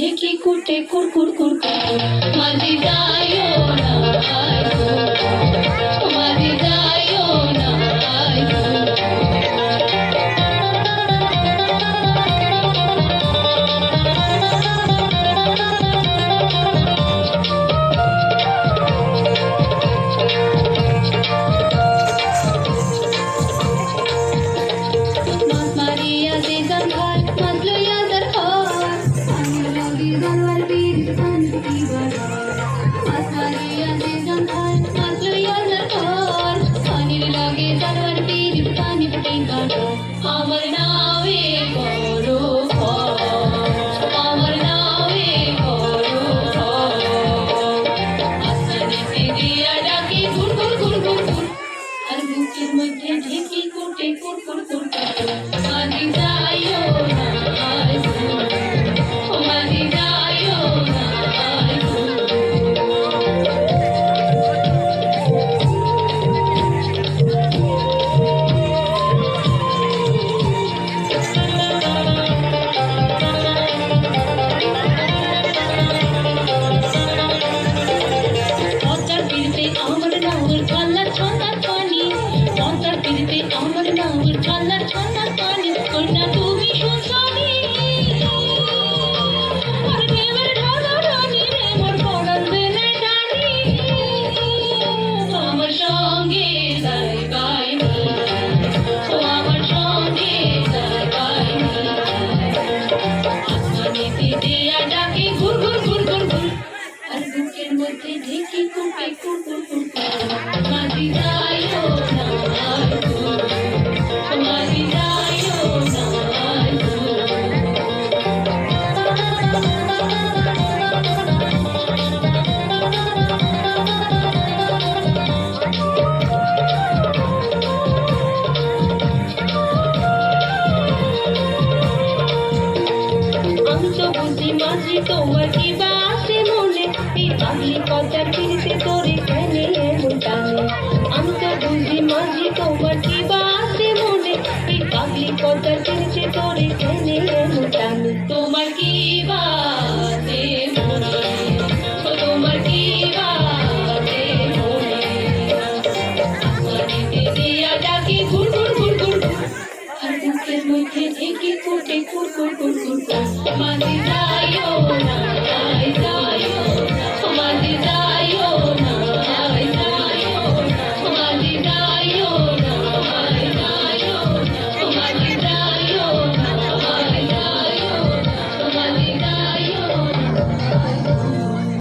ঢেকি কুটে কুরকুর কুরকুর মাঝি যাইও না মাঝি যাইও না আমার নামে করো আমার নামে করো আসমানেতে দিয়া ডাকে গুড় গুড় গুড় গুড় গুড় আর বুকের মধ্যে ঢেকি কুটে কুরকুর কুরকুর মাঝি যাইও না মাঝি যাইও না ঢেকি কুটে কুরকুর কুরকুর মাঝি যাইও না মাঝি যাইও না আমি তো বুঝি মাঝি তোমার কি বাসে মনে এই পাগলি কথা কিনতে তোরে কেনে এমন টানে আমি তো বুঝি মাঝি তোমার কি বাসে মনে এই পাগলি কথা কিনতে তোরে কেনে এমন টানে তোমার কি বাসে মনে তোমার কি বাসে মনে আসমানেতে দিয়া ডাকে গুড় গুড় গুড় গুড় গুড় আর বুকের মধ্যে ঢেকি কুটে কুরকুর কুরকুর মাঝি